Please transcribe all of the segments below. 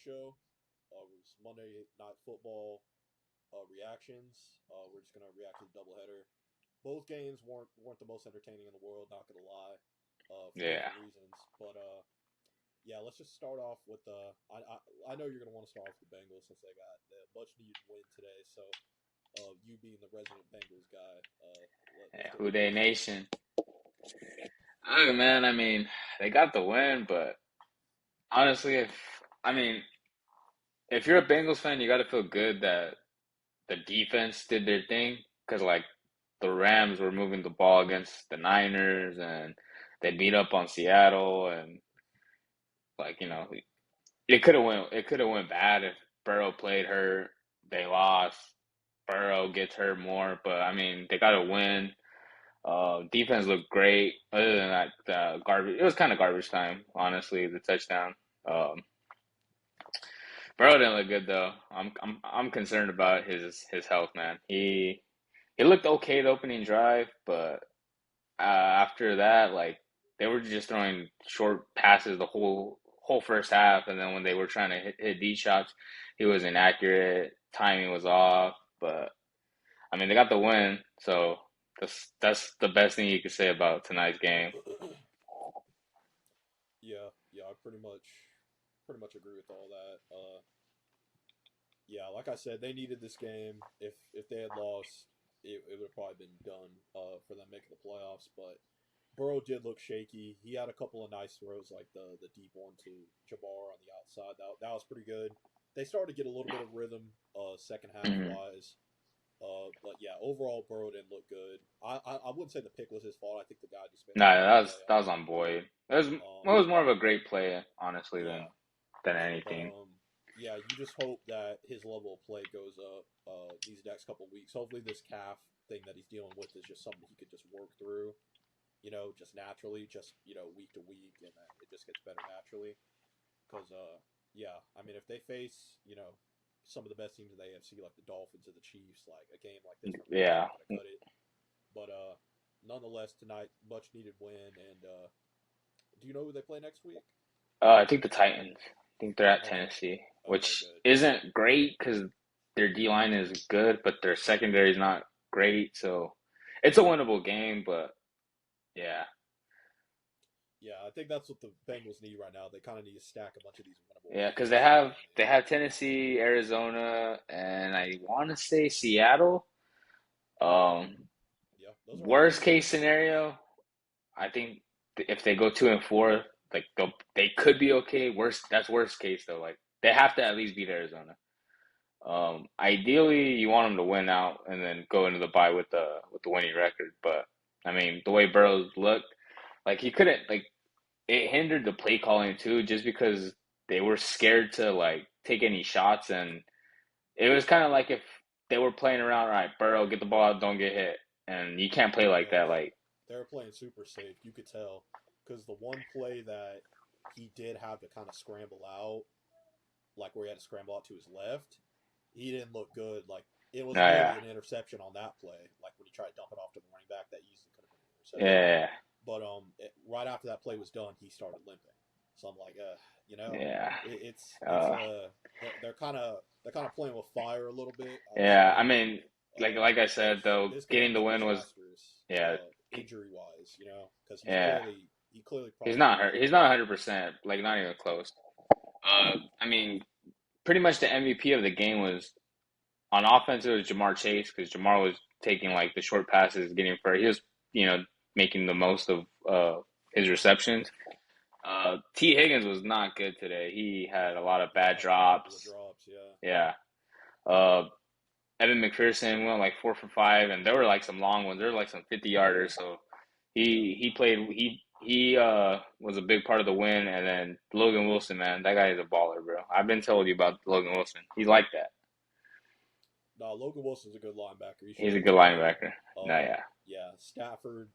show. It was Monday Night Football reactions. We're just gonna react to the doubleheader. Both games weren't the most entertaining in the world. Not gonna lie, for Yeah. different reasons. But yeah, let's just start off with I know you're gonna want to start off with the Bengals since they got the much needed win today. So you being the resident Bengals guy, let's Yeah, get Who into Dey this one. Nation. Oh man, I mean, they got the win, but honestly, if you're a Bengals fan, you got to feel good that the defense did their thing because like the Rams were moving the ball against the Niners and they beat up on Seattle and like it could have went bad if Burrow played hurt. They lost. Burrow gets hurt more, but I mean they got to win. Defense looked great. Other than that, garbage. It was kind of garbage time, honestly. The touchdown. Um, Burrow didn't look good though. I'm concerned about his health, man. He looked okay the opening drive, but after that, like they were just throwing short passes the whole first half, and then when they were trying to hit these shots, he was inaccurate. Timing was off, but I mean they got the win, so that's the best thing you could say about tonight's game. Yeah, yeah, I pretty much agree with all that. Yeah, like I said, they needed this game. If they had lost, it would have probably been done for them making the playoffs. But Burrow did look shaky. He had a couple of nice throws, like the deep one to Jabbar on the outside. That was pretty good. They started to get a little bit of rhythm second half Mhm. wise. But yeah, overall Burrow didn't look good. I wouldn't say the pick was his fault. I think the guy just made No, a bad that play was on on him. Boyd. It Um, was more of a great play, honestly, yeah, than but anything. yeah, you just hope that his level of play goes up these next couple of weeks. Hopefully, this calf thing that he's dealing with is just something he could just work through. Just naturally, just week to week, and that it just gets better naturally. Because yeah, I mean, if they face some of the best teams in the AFC, like the Dolphins or the Chiefs, like a game like this, Burrow's Yeah, not going to cut it. But nonetheless, tonight, much needed win. And do you know who they play next week? I think the Titans. I think they're at Okay, Tennessee, okay, which good. isn't great because their D line is good, but their secondary is not great. So it's a winnable game, but yeah, Yeah, I think that's what the Bengals need right now. They kind of need to stack a bunch of these winnable yeah, because games. And they have Tennessee, Arizona, and I want to say Seattle. Um, yeah, those are all good Worst case teams. scenario, I think if they go 2-4, like they could be okay. That's worst case though. Like they have to at least beat Arizona. Ideally, you want them to win out and then go into the bye with the winning record. But I mean, the way Burrows looked, like he couldn't like it hindered the play calling too, just because they were scared to like take any shots, and it was kind of like if they were playing around, all right, Burrow, get the ball out, don't get hit, and you can't play like that. Yeah, Like, they were playing super safe. You could tell because the one play that he did have to kind of scramble out, like where he had to scramble out to his left, he didn't look good. Like it was no, yeah, nearly an interception on that play. Like when he tried to dump it off to the running back, that easily could have been an interception. yeah, But right after that play was done, he started limping. So I'm like, yeah. it's Uh, they're kind of playing with fire a little bit. I'll yeah. I say, mean, like I said because though, this getting game the is win was disastrous, yeah, injury wise. Because yeah. he clearly He's probably not hurt hurt. bad. He's not 100%. Like not even close. I mean, pretty much the MVP of the game was on offense. It was Jamar Chase because Jamar was taking like the short passes, getting for he was you know making the most of his receptions. T Higgins was not good today. He had a lot of He bad had a couple of drops. drops. Yeah, Yeah. Uh, Evan McPherson went like 4 for 5, and there were like some long ones. There were like some 50 yarders. So yeah, he played. He was a big part of the win. And then Logan Wilson, man, that guy is a baller, bro. I've been told you about Logan Wilson. He's like that. no, Logan Wilson's a good linebacker. He He's a showed good tonight. linebacker. No, yeah, Yeah, Stafford.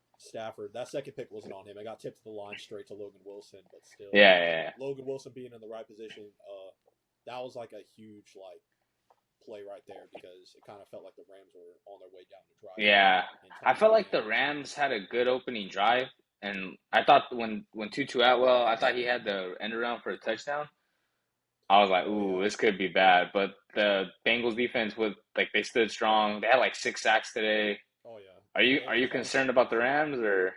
That second pick wasn't on him. I got tipped to the line straight to Logan Wilson, but still, yeah, yeah, Logan Wilson being in the right position, that was like a huge like play right there because it kind of felt like the Rams were on their way down the yeah. drive Yeah. in I terms of felt like winning. the Rams had a good opening drive, and I thought when Tutu Atwell, I thought he had the end around for a touchdown. I was like, Oh ooh, yeah, this could be bad. But the Bengals defense was like they stood strong. They had like 6 sacks today. oh yeah. Are you It are you was honestly concerned about the crazy. Rams or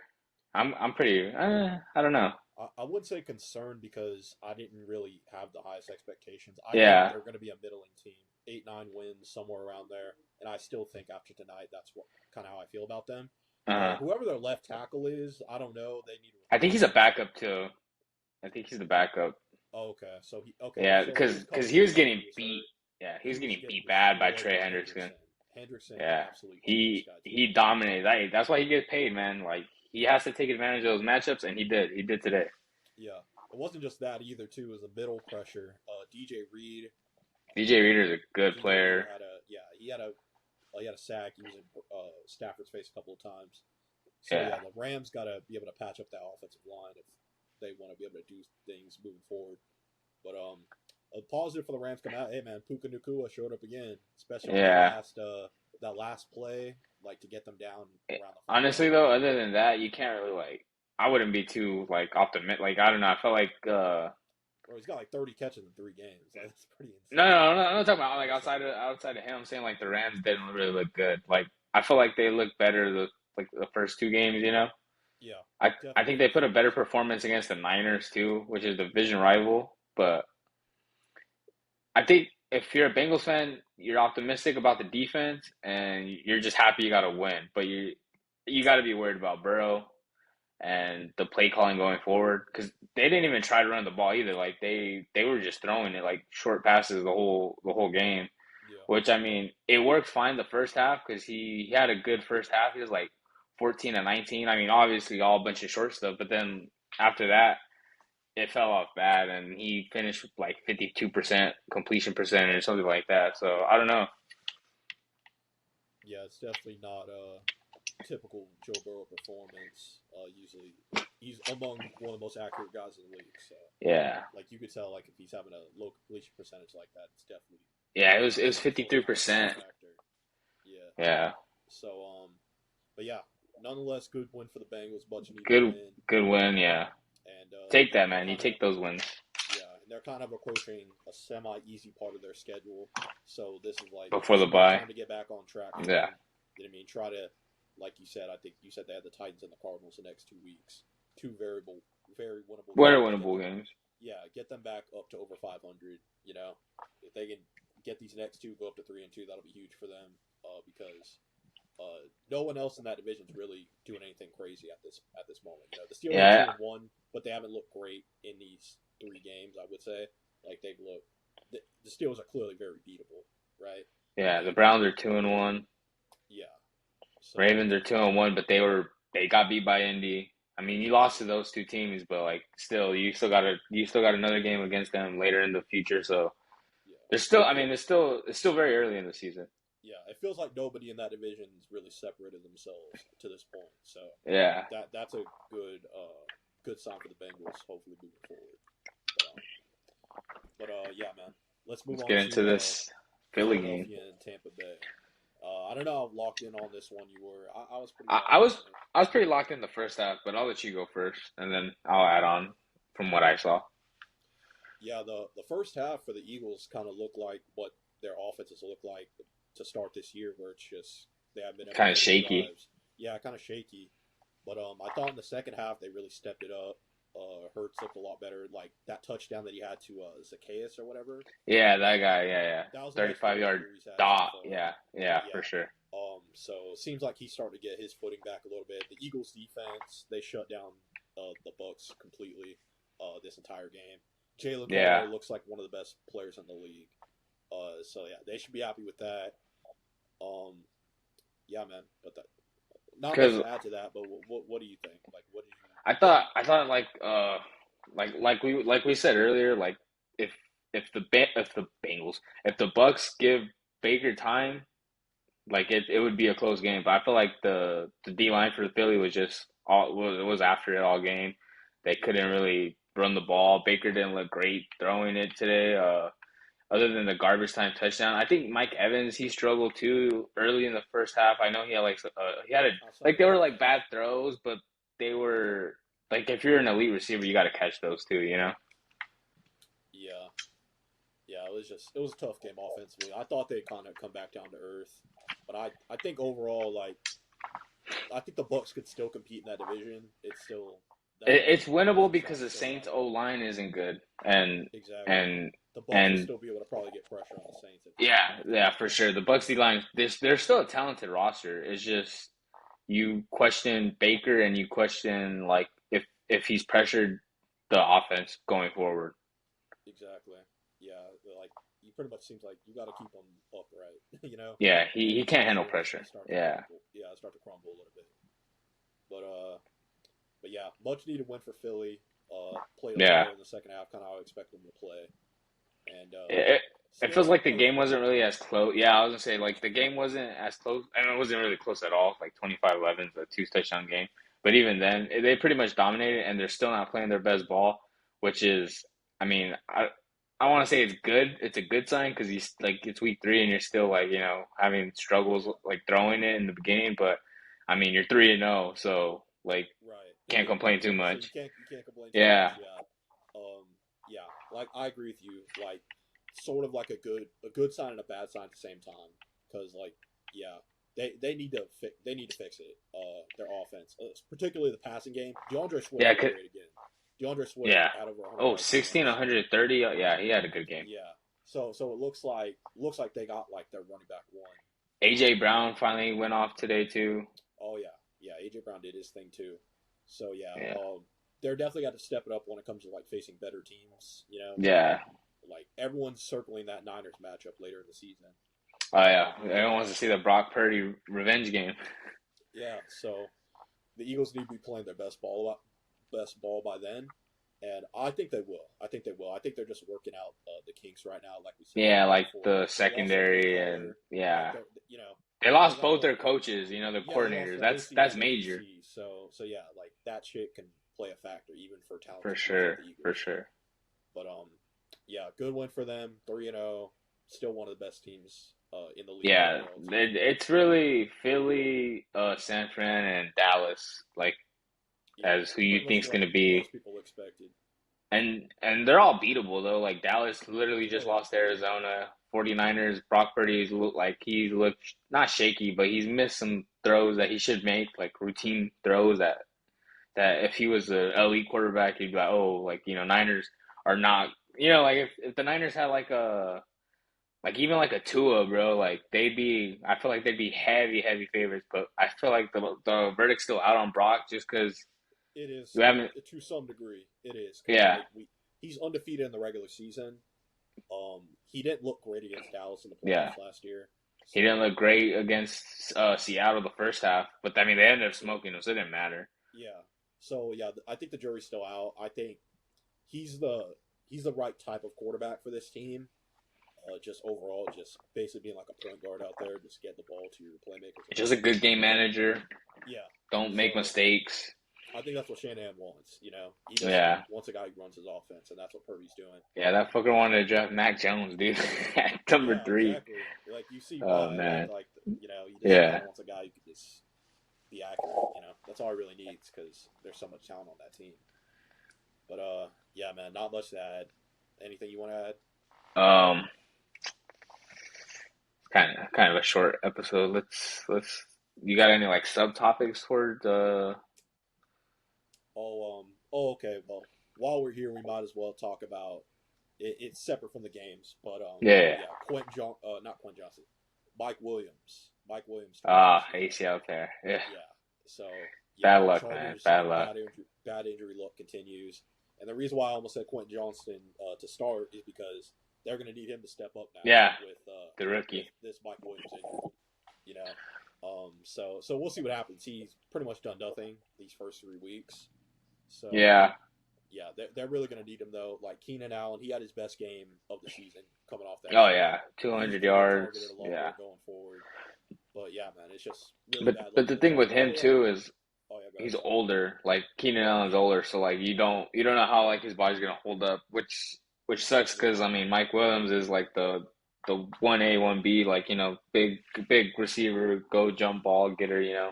I'm pretty I don't know. I would say concerned because I didn't really have the highest expectations. I think Yeah. they're going to be a middling team, 8-9 wins somewhere around there, and I still think after tonight that's what kind of how I feel about them. Uh, Whoever their left tackle is, I don't know. They need I think he's a replacements. backup too. I think he's the backup. Oh, okay, so Yeah, so he was because coming he in was right when getting he was beat. hurt. Yeah, he He was was getting getting beat bad by destroyed Trey by Henderson. Henderson. Henderson can Yeah, absolutely kill this he guy too. he dominated. That's why he gets paid, man. Like he has to take advantage of those matchups, and he did. He did today. Yeah, it wasn't just that either. Too, it was a middle pressure. DJ Reed. DJ Reader's a good DJ Reed player. had a he had a sack. He was in Stafford's face a couple of times. So Yeah, yeah, the Rams got to be able to patch up that offensive line if they want to be able to do things moving forward. But a positive for the Rams come out. Hey man, Puka Nacua showed up again, especially on yeah. that last play, like to get them down around the 5 yard Honestly, though, line. other than that, you can't really like. I wouldn't be too like optimistic. Like I don't know. I felt like Bro, he's got like 30 catches in 3 games. Like, that's pretty no, insane. no, no. I'm not talking about like Honestly, outside of him. I'm saying like the Rams didn't really look good. Like I feel like they looked better the first 2 games. You know. yeah, I definitely think they first put a two better games. performance against the Niners too, which is the division rival. But I think if you're a Bengals fan, you're optimistic about the defense and you're just happy you got to win. But you got to be worried about Burrow and the play calling going forward because they didn't even try to run the ball either. Like they were just throwing it like short passes the whole game. Yeah, Which I mean, it worked fine the first half because he had a good first half. He was like 14 and 19. I mean, obviously all a bunch of short stuff, but then after that, it fell off bad, and he finished with like 52% completion percentage or something like that. So I don't know. yeah, it's definitely not a typical Joe Burrow performance. Usually, he's among one of the most accurate guys in the league. So, Yeah, like, you could tell, like, if he's having a low completion percentage like that, it's definitely yeah, it was some sort of X 53%. factor. Yeah. Yeah, So, but yeah, nonetheless, good win for the Bengals. Bunch of needed good win, good win. Yeah, and take that, they're man. You kind of take those wins. yeah, and they're kind of approaching a semi-easy part of their schedule. So Before this the is a good bye. time to get back on track for Yeah, them. You know what I mean? Try to, like you said, I think you said they had the Titans and the Cardinals the next 2 weeks. Two very winnable what are games. winnable games? Get them back up to over 500. You know, if they can get these next two, go up to 3-2, that'll be huge for them. Because no one else in that division is really doing anything crazy at this moment. You know, the Steelers are Yeah, 2-1, but they haven't looked great in these 3 games. I would say, like they've looked. The Steelers are clearly very beatable, right? yeah. The And Browns are 2-1. yeah, so Ravens are 2-1, but they got beat by Indy. I mean, you lost to those two teams, but like still, you still got another game against them later in the future. So yeah, there's still, it I feel, mean, it's still very early in the season. yeah, it feels like nobody in that division has really separated themselves to this point. So Yeah, that's a good sign for the Bengals. Hopefully moving forward. But yeah, man. Let's move let's on get to into this Philly game. Philadelphia and Tampa Bay. I don't know how locked in on this one you were. I was pretty I, I locked in was on it. I was pretty locked in the first half, but I'll let you go first, and then I'll add on from what I saw. Yeah, the first half for the Eagles kind of looked like what their offenses look like to start this year, where it's just they haven't been able to Kind of finish shaky. drives. Yeah, kind of shaky. But I thought in the second half they really stepped it up. Hurts looked a lot better. Like that touchdown that he had to Zacchaeus or whatever. Yeah, that guy. Yeah, yeah. That was the best 35 play of the yard year he's had so dot. far. Yeah, yeah, for Yeah. sure. So it seems like he's starting to get his footing back a little bit. The Eagles defense, they shut down the Bucks completely this entire game. Jalen Yeah, Carter looks like one of the best players in the league. So yeah, they should be happy with that. Um, yeah, man. But not much because to add to that. But what do you think? Like, I thought like we said earlier, like if if the Bengals if the Bucks give Baker time, like it would be a close game. But I feel like the D line for Philly was just all was after it all game. They yeah, couldn't really run the ball. Baker didn't look great throwing it today. Other than the garbage time touchdown, I think Mike Evans he struggled too early in the first half. I know he had I saw like that. they were like bad throws, but they were like if you're an elite receiver, you got to catch those too. You know? Yeah, Yeah, it was a tough game offensively. I thought they'd kind of come back down to earth, but I think overall, like, I think the Bucks could still compete in that division. It's still that It's winnable division because size the still Saints matters. O line isn't good, and Exactly. and The Bucks will and still be able to probably get pressure on the Saints if they yeah, if they yeah, need for to. sure. The Bucks D line, they're still a talented roster. It's just you question Baker and you question like if he's pressured the offense going forward. Exactly. Yeah, like he pretty much seems like you got to keep them upright, you know. Yeah, And he if you can't handle do, they pressure. start to Yeah, crumble. Yeah, start to crumble a little bit. But but yeah, much needed win for Philly. Played a lot yeah. better in the second half, kind of how I expect them to play. And It, it still feels a like the close game wasn't game. really as close. Yeah, I was gonna say like the game wasn't as close, and it wasn't really close at all. Like 25-11 is a two touchdown game. But even then, they pretty much dominated, and they're still not playing their best ball, which is, I mean, I want to say it's good. It's a good sign because he's like it's week 3 and you're still like having struggles like throwing it in the beginning. But I mean, you're 3-0, so like Right. can't complain too So much. you can't complain too much. Yeah, Yeah. Yeah. Like I agree with you. Like sort of like a good sign and a bad sign at the same time. Because like yeah, they need to fix it. Their offense, particularly the passing game. DeAndre Swift yeah, looked great again. DeAndre Swift yeah. had over 100 Oh, yards 16, rush. 130. Yeah, he had a good game. Yeah. So it looks like they got like their running back one. AJ Brown finally went off today too. Oh yeah, yeah. AJ Brown did his thing too. So yeah, Yeah. they're definitely got to step it up when it comes to like facing better teams. You know, Yeah. like everyone's circling that Niners matchup later in the season. Oh yeah. Everyone And wants to see the Brock Purdy revenge game. yeah, so the Eagles need to be playing their best ball by then, and I think they will. I think they will. I think they're just working out the kinks right now, like we said Yeah, like before. the They lost their play secondary and caller, like yeah. they're you know They they lost got both the their coaches, the yeah they lost coordinators. the OC That's and the major. DC. So yeah, like that shit can play a factor even for For talented teams like sure. the For Eagles. sure. But yeah, good win for them. 3-0, still one of the best teams in the league Yeah. overall too. It's really Philly, San Fran and Dallas, like Yeah, as who you pretty much think's what gonna be. most people expected. And they're all beatable though. Like Dallas literally Oh just yeah, lost to Arizona. 49ers, Brock Purdy's look like he's looked not shaky, but he's missed some throws that he should make, like routine throws that if he was an elite quarterback, he'd be like, oh, like, Niners are not, like if the Niners had like even like a Tua, bro, like I feel like they'd be heavy, heavy favorites, but I feel like the verdict's still out on Brock just because it is you haven't, to some degree. It is because yeah, like he's undefeated in the regular season. He didn't look great against Dallas in the yeah. playoffs last year. He didn't So look great against Seattle the first half, but I mean they ended up yeah, smoking him, so it didn't matter. yeah. So yeah, I think the jury's still out. I think he's the he's the right type of quarterback for this team. Just overall, just basically being like a point guard out there, just get the ball to your playmakers and Just a good game whatnot. manager. Yeah. Don't make So mistakes. I think that's what Shanahan wants. You know, he just Yeah. wants a guy who runs his offense, and that's what Purdy's doing. Yeah, that fucker wanted to draft Mac Jones, dude. At number Yeah, 3. exactly. Like you see Oh why. man. You know, he just kind Yeah. of wants a guy who can just be accurate. You know, that's all he really needs because there's so much talent on that team. But yeah, man, not much to add. Anything you want to add? Um kind of a short episode. Let's you got any like subtopics for the Okay. Well, while we're here, we might as well talk about it. It's separate from the games, but yeah. yeah, not Quentin Johnson, Mike Williams. Mike Williams tore his Ah, ACL. AC out there. Yeah. Yeah. So yeah, Bad luck, man. Chargers Bad luck. bad injury luck continues, and the reason why I almost said Quentin Johnston to start is because they're going to need him to step up now Yeah, with the rookie. this Mike Williams injury. You know, so we'll see what happens. He's pretty much done nothing these first 3 weeks. So Yeah. yeah, they're really going to need him though. Like Keenan Allen, he had his best game of the season coming off that Oh shoulder. yeah. He's 200 going to get targeted yards. a lot Yeah. more going forward. But yeah, man, it's just really But bad luck but for the the thing with Chargers. him too is Oh yeah, go ahead. he's Sorry. older. Like Keenan Allen's older, so like you don't know how like his body's gonna hold up, which sucks Yeah, because I mean Mike Williams is like the 1A 1B like big receiver, go jump ball getter,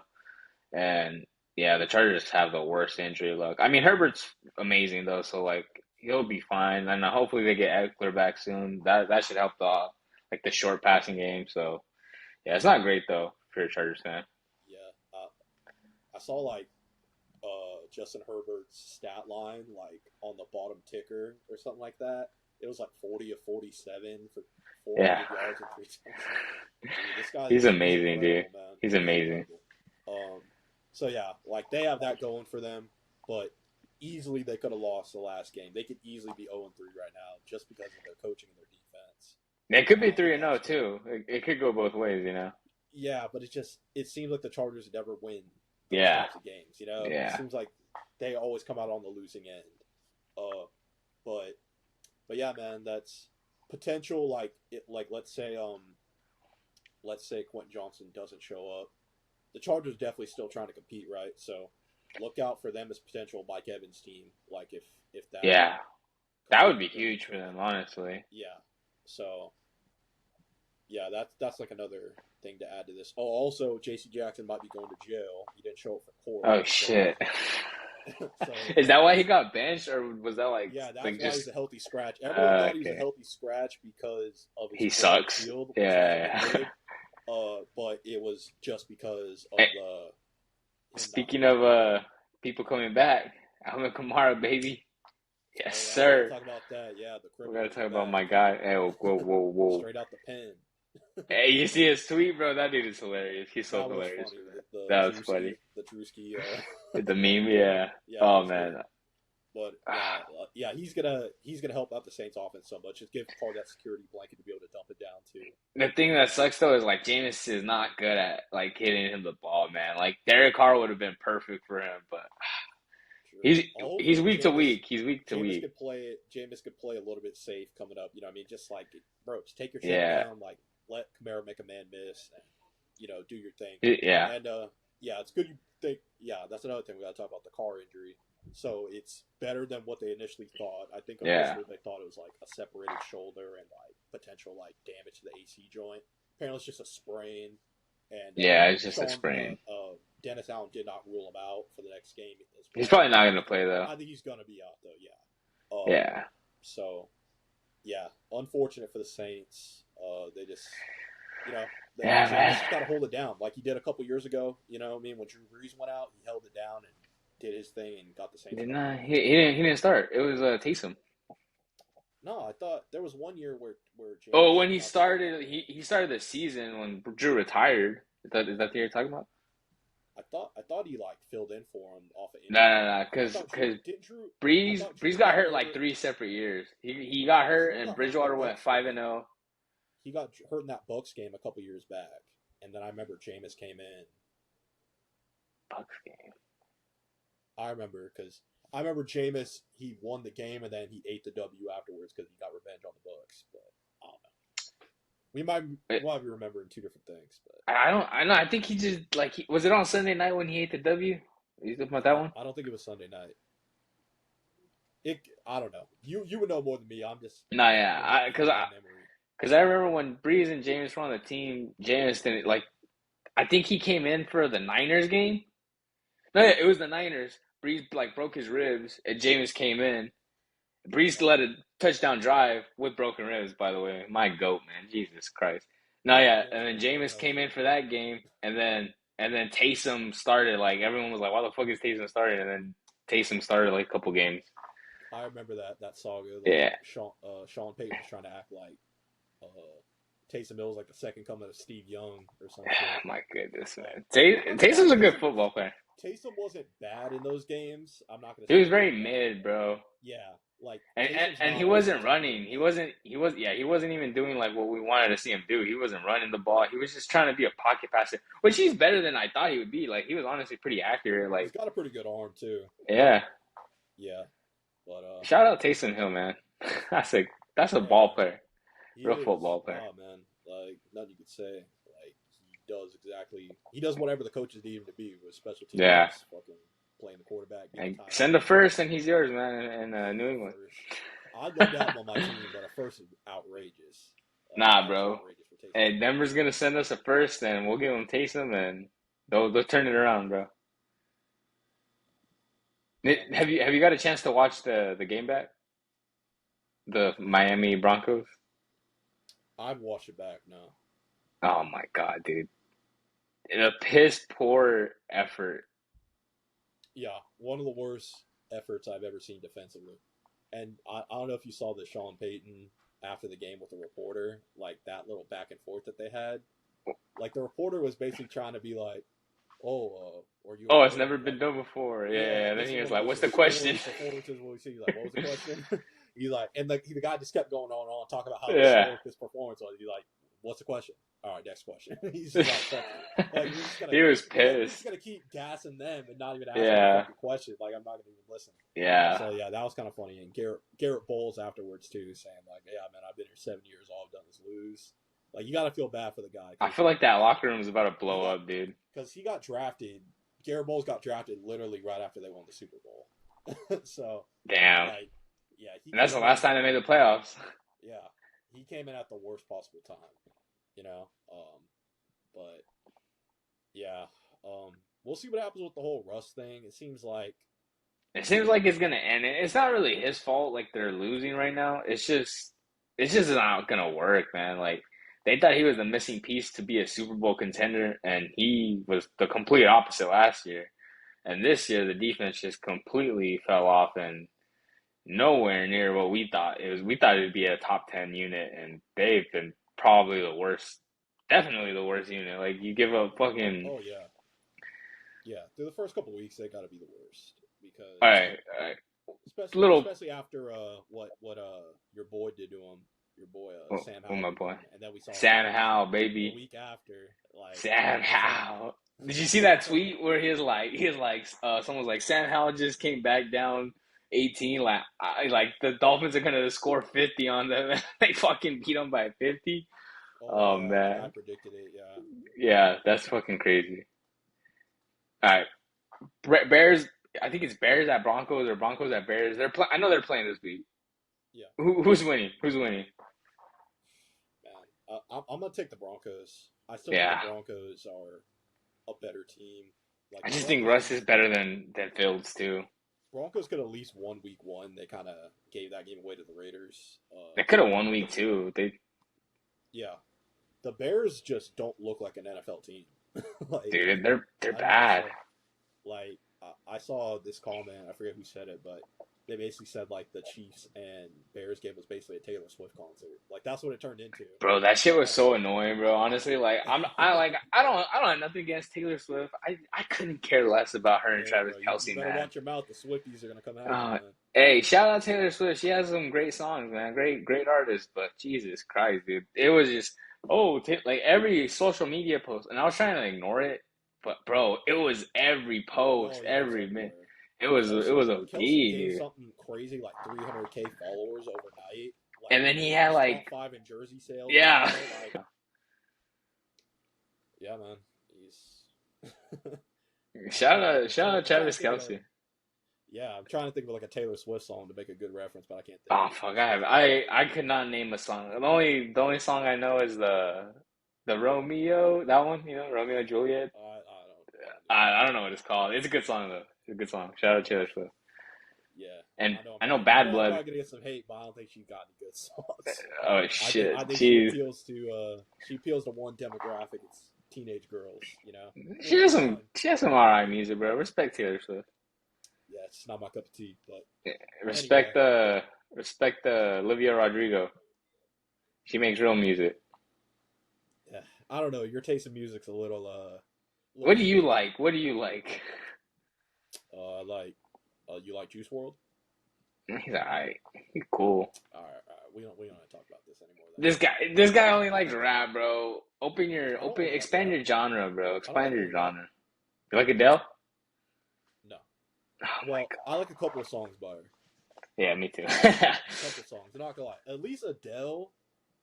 and yeah, the Chargers have the worst injury luck. I mean Herbert's amazing though, so like he'll be fine, and hopefully they get Eckler back soon. That should help the like the short passing game. So yeah, it's not great though if you're a Chargers fan. Yeah. I saw like Justin Herbert's stat line like on the bottom ticker or something like that. It was like 40 of 47 for Yeah, 400 yards and 3 touchdowns. Dude, this guy he's he's amazing, dude. incredible, man. He's He's amazing. incredible. So yeah, like they have that going for them, but easily they could have lost the last game. They could easily be 0-3 right now just because of their coaching and their defense. They could be The 3-0 last game. too. It could go both ways, you know. Yeah, but it seems like the Chargers never win those Yeah, types of games. You know, it yeah. seems like they always come out on the losing end. Uh, but but yeah, man, that's potential. Like it, like let's say Quentin Johnson doesn't show up. The Chargers definitely still trying to compete, right? So look out for them as potential Mike Evans team. Like if that Yeah, comes that would out be of them, huge for them, honestly. yeah. So yeah, that's like another thing to add to this. Oh, also J.C. Jackson might be going to jail. He didn't show up for court, Oh so shit. so Is that why he got benched, or was that yeah, that's like why he's just a healthy scratch. Everyone thought he was a okay? healthy scratch because of his He play on the sucks. field, which he hasn't been Yeah. good. But it was just because of Hey, him not speaking being of good. people coming back, Alvin Kamara, baby. Yes, Oh, I was gonna sir. talk about that. Yeah, the We criminal gotta is talk about back, my guy. Hey, whoa, whoa, whoa, whoa. straight out the pen. Hey, you see his tweet, bro? That dude is hilarious. He's so That was hilarious funny. for that. The That was funny. Drewski. The meme, yeah. Yeah, that Oh was good. man. But yeah, yeah, he's gonna help out the Saints offense so much. Just give part of that security blanket to be able to dump it down too. The thing that Uh, sucks though is like Jameis is not good at like hitting him the ball, man. Like Derek Carr would have been perfect for him, but true. he's he's Hopefully, week to week. He's week to Jameis week. could play. Jameis could play a little bit safe coming up. You know, what I mean, just like bro, just take your check Yeah. down. Like let Kamara make a man miss, and do your thing. Yeah. And yeah, it's good. You think, yeah, that's another thing we got to talk about, the car injury. So it's better than what they initially thought. I think Yeah. initially they thought it was like a separated shoulder and like potential like damage to the AC joint. Apparently, it's just a sprain. And Yeah, it's just a Sean sprain. Dennis Allen did not rule him out for the next game as He's well. probably not gonna play though. I think he's gonna be out though. Yeah. Yeah. So yeah, unfortunate for the Saints. They just, you know, Yeah, Jameis man. just got to hold it down like he did a couple years ago. You know, what I mean, when Drew Brees went out, he held it down and did his thing and got the Saints back. Nah, he didn't start. It was Taysom. No, I thought there was one year where Oh, Jameis when he got the lead. started, he started the season when Drew retired. Is that the year you're talking about? I thought he like filled in for him off of No, injury. no, no. I Because thought Drew because did Drew. I Breeze thought Breeze Drew got got hurt hurt. like 3 separate years. He got hurt Drew and got hurt in the Bridgewater went Bucks 5-0. He got hurt in that Bucks game a couple years back, and then I remember Jameis came in. Bucks game. I remember Jameis. He won the game and then he ate the W afterwards because he got revenge on the Bucks. But I don't know. We might be remembering two different things. But I know. I think he just like was it on Sunday night when he ate the W? You talking about that one? I don't think it was Sunday night. I don't know. You would know more than me. I'm just No, yeah. going off Because of my memory. I remember when Breeze and James were on the team. James didn't like. I think he came in for the Niners game. No, yeah, it was the Niners. Breeze like broke his ribs, and James came in. Breeze led a touchdown drive with broken ribs, by the way. My goat, man. Jesus Christ. No, yeah, Yeah, and then man, broken Jameis nose. came in for that game, and then Taysom started. Like everyone was like, "Why the fuck is Taysom starting?" And then Taysom started like a couple games. I remember that saga. Like Yeah. Sean Payton was trying to act like uh, Taysom Hill was like the second coming of Steve Young or some shit. My goodness, But man. it wasn't bad. Taysom's a good football player. Taysom wasn't bad in those games. I'm not gonna He say was he was very bad. mid, bro. Yeah, like And, and Taysom's and he not like wasn't Antonio running. Brown. He wasn't even doing like what we wanted to see him do. He wasn't running the ball. He was just trying to be a pocket passer, which he's better than I thought he would be. Like he was honestly pretty accurate. He's Like got a pretty good arm too. yeah, Yeah, but shout out Taysom Hill, man. That's a yeah, ball man, player, he real is. football player. Oh man, like nothing you could say. Like he does whatever the coaches need him to be with special Yeah, teams, fucking playing the quarterback, being a and timeout send a guy. first, and he's yours, man. In New Yeah, England. first. I'd love to have him on my team, but a first is outrageous. Nah, That is bro. outrageous for Taysom And Hill. Denver's gonna send us a first, and we'll give them Taysom, and they'll turn it around, bro. Yeah, me Have too. you got a chance to watch the game back? The Miami Broncos. I'd watch it back now. Oh my God, dude. The piss poor effort. Yeah, one of the worst efforts I've ever seen defensively. And I don't know if you saw the Sean Payton after the game with the reporter, like that little back and forth that they had. Like the reporter was basically trying to be like, "Oh, are you Oh, it's okay?" never been Like, done before. yeah, Yeah. Then this he is was one of the like, most "What's the question?" historic performances we'll see. Like, what was the question? He's like, and like the guy just kept going on and on, talking about how Yeah. historic this performance was. He's like, "What's the question?" All right, next question. He's just like, "Fuck you." Like He was you're just pissed. gonna keep gassing them and not even asking me a Yeah. fucking question. Like I'm not gonna even listen. Yeah. So yeah, that was kind of funny. And Garrett Bowles afterwards too, saying like, "Yeah, man, I've been here 7 years. All I've done is lose." Like you got to feel bad for the guy I because feel like that locker room is about to he blow got up, dude. because he got drafted. Garrett Bowles got drafted literally right after they won the Super Bowl. So Damn. like, yeah, he And that's the came last in. time they made the playoffs. Yeah, he came in at the worst possible time. You know, but yeah, we'll see what happens with the whole Russ thing. It seems like It seems like it's gonna end. It's not really his fault. Like they're losing right now. It's just not gonna work, man. Like they thought he was the missing piece to be a Super Bowl contender, and he was the complete opposite last year. And this year, the defense just completely fell off and nowhere near what we thought it was. We thought it'd be a top 10 unit, and they've been probably the worst, definitely the worst unit. Like you give up fucking. oh yeah, yeah. Through the first couple of weeks, they got to be the worst All because right, all right, little. especially after what your boy did to him, your boy Oh, Sam oh Howell my did to boy, him, and then we saw Sam Howell, the baby. week after, like Sam it's like Howell. Did you see that tweet where someone was like, Sam Howell just came back down 18, like the Dolphins are gonna score 50 on them, and they fucking beat them by 50. oh Oh yeah, and I man, predicted it. Yeah, yeah, that's fucking crazy. All right, Bears. I think it's Bears at Broncos or Broncos at Bears. I know they're playing this week. yeah, Who's winning? Who's winning? man. I'm gonna take the Broncos. I still think the Yeah, Broncos are a better team. Like I the just think Broncos, Russ is better than Fields too. Broncos could at least won week one. They kind of gave that game away to the Raiders. They could have won The week two. They yeah, the Bears just don't look like an NFL team. Like Dude, they're I don't know what to bad. say. Like I saw this comment. I forget who said it, but they basically said like the Chiefs and Bears game was basically a Taylor Swift concert. Like that's what it turned into. Bro, that shit was Like so annoying, bro. Honestly, like I don't have nothing against Taylor Swift. I couldn't care less about her and hey, Travis bro, you Kelce, better man. watch your mouth. The Swifties are gonna come after you, Uh, man. hey, shout out Taylor Swift. She has some great songs, man. Great artist. But Jesus Christ, dude, it was just like every social media post, and I was trying to ignore it, but bro, it was every Oh post, yeah, it's every minute. everywhere. It was Kelsey OD, gained dude. something crazy like 300K followers overnight. And Like then he had he's top like, five in jersey sales yeah. now. Like yeah, man, he's. Shout out, I'm shout out trying to Travis think of a Kelce. yeah. I'm trying to think of like a Taylor Swift song to make a good reference, but I can't think Oh of it. fuck, I could not name a song. The only song I know is the Romeo, that one, Romeo and Juliet. I don't I even don't know what it's called. It's a good song though. It's a good song. Shout out Taylor Swift. yeah. And I know I know I Bad know I'm Blood. probably gonna get some hate, but I don't think she got any good songs. Oh I shit, think she's she appeals to one demographic. It's teenage girls. You know, she which has is some fine. she has some alright music, bro. Respect Taylor Swift. Yeah, it's not my cup of tea, but Yeah, anyway. respect Olivia Rodrigo. She makes real music. Yeah, I don't know. Your taste in music's little What do you shaky. like? What do you like? Like, you like Juice World? He's alright. He's cool. All right. We don't have to talk about this anymore. This guy only likes rap, bro. I don't only like Expand rap. your genre, bro. I Expand don't your only rap. genre. You like Adele? No. Oh my Well, I god. like a couple of songs by her. Yeah, me too. A couple songs. I'm not gonna lie. At least Adele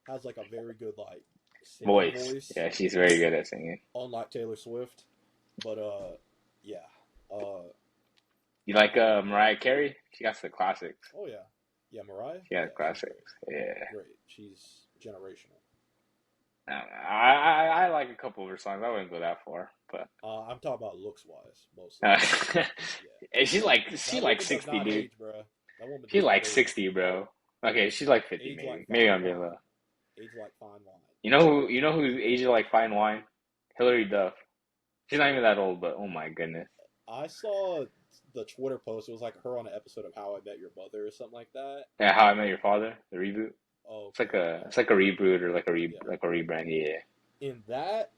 has like a very good like singing Voice. voice, Yeah, she's very good at singing. unlike Taylor Swift. But yeah. You like Mariah Carey? She got the classics. Oh yeah, yeah. Mariah. She got Yeah, she's great. classics. Yeah. Great. She's generational. I don't know. I like a couple of her songs. I wouldn't go that far, but I'm talking about looks wise mostly. uh, Yeah. and she's like That like woman does 60, not dude. age, bro. That woman She's does not like age. 60, bro. Okay, she's like 50 Age maybe. like Maybe fine I'm being wine. low. Age like fine wine. You know who's aged like fine wine? Hillary Duff. She's not even that old, but oh my goodness. I saw the Twitter post. It was like her on an episode of How I Met Your Mother or something like that. Yeah, How I Met Your Father, the reboot. Oh, It's like okay. a reboot or Yeah. like a rebrand. Yeah. In that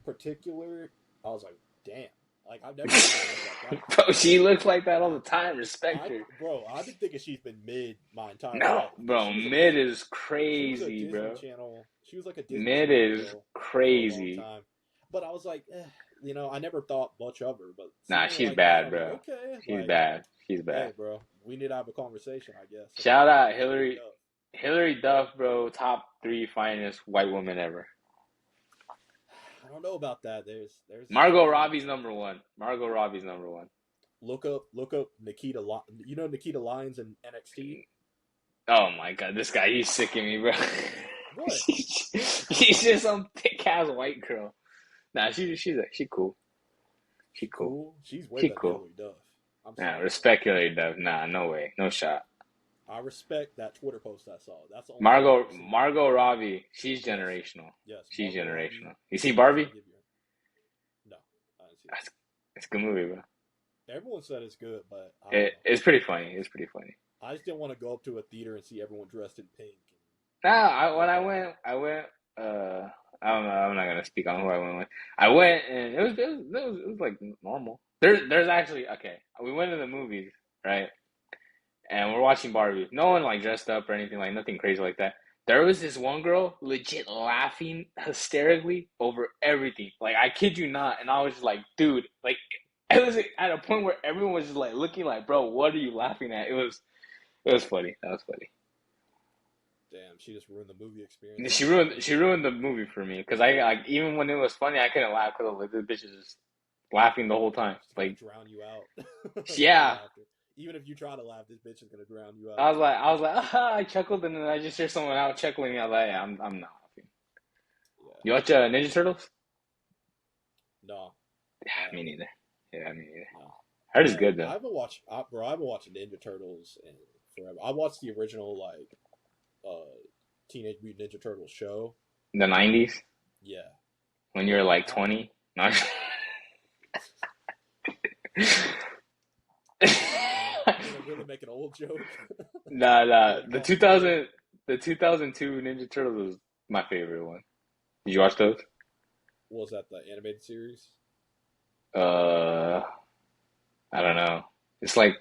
particular, I was like, damn. Like I've never seen her look like that Bro, before. she looks like that all the time. Respect her. I've been thinking she's been mid my entire No, life because bro, mid is She was a crazy, Disney bro. Channel. She was like a Disney Mid Channel is girl for a long crazy. time. But I was like, I never thought much of her. But Nah, seeing her she's like that, bad, I'm like, bro. okay, She's like, bad. She's bad. hey, bro, we need to have a conversation, I guess, Shout about out Hillary Hillary Duff. Hillary Duff, bro. Top 3 finest white woman ever. I don't know about that. There's Margot some Robbie's arguments. number one. Margot Robbie's number one. Look up Nikita. You know Nikita Lyons in NXT. Oh my god, this guy, he's sicking me, bro. What? She's just some thick ass white girl. Nah, she cool. She She cool. cool. She's way She better than cool. Hillary Duff. I'm Nah, sorry, bro. respect Hillary Duff. Nah, no way. No shot. I respect that Twitter post I saw. That's the only thing I've ever seen. Margot Robbie, she's Yes. generational. Yes. She's Margot Robbie. generational. You see Yes, Barbie? I'll give you her. No, I didn't see it. It's a good movie, bro. Everyone said it's good, but I don't know. It's pretty funny. It's pretty funny. I just didn't want to go up to a theater and see everyone dressed in pink. Nah, when I went. I don't know. I'm not gonna speak on who I went with. I went and it was like normal. There's actually okay. We went to the movies, right? And we're watching Barbie. No one like dressed up or anything, like nothing crazy like that. There was this one girl legit laughing hysterically over everything. Like I kid you not, and I was just like, dude, like it was at a point where everyone was just like looking like, bro, what are you laughing at? It was funny. That was funny. Damn, she just ruined the movie experience. She ruined the movie for me because I like even when it was funny, I couldn't laugh because like this bitch is just laughing the whole time. She's gonna Like drown you out. yeah, Even if you try to laugh, this bitch is gonna drown you out. I was like, ah, I chuckled and then I just hear someone out chuckling. I was like, yeah, I'm not laughing. Yeah. You watch Ninja Turtles? No. Yeah, me neither. Yeah, me neither. No. Heard it's good though. I haven't watched Ninja Turtles in forever. I watched the original Teenage Mutant Ninja Turtles show. The 90s? Yeah. When you were like 20? No. Really make an old joke. Nah. The 2002 Ninja Turtles was my favorite one. Did you watch those? Was that the animated series? Uh, I don't know. It's like,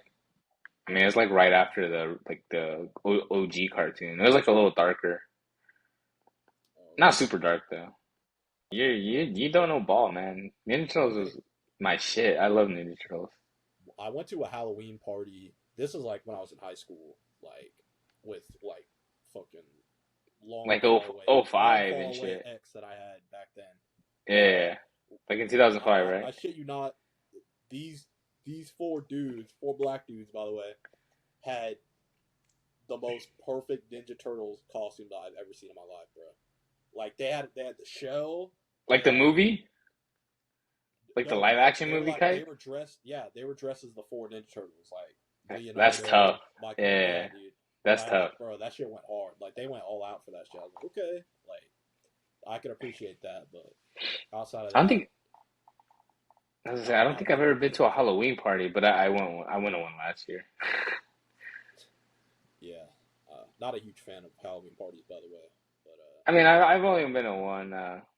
I mean, it's like right after the OG cartoon. It was like a little darker. Oh, Not okay. super dark though. You don't know ball, man. Ninja Turtles Okay. was my shit. I love Ninja Turtles. I went to a Halloween party. This is like when I was in high school, like with like fucking long Like far away, oh long five far and away shit. ex that I had back then. Yeah. Like in 2005, right? I shit you not. These four black dudes, by the way, had the most perfect Ninja Turtles costume that I've ever seen in my life, bro. Like they had the shell, Like the movie? Like the no, live action they were movie like type? they were dressed as the four Ninja Turtles, like Leonardo, That's tough. Michael, Yeah. dude. That's tough. Bro, that shit went hard. Like they went all out for that shit. I was like, okay, like I can appreciate that, but outside of I don't that, think I don't think I've ever been to a Halloween party, but I went to one last year. yeah, not a huge fan of Halloween parties, by the way. But I mean, I've only been to one.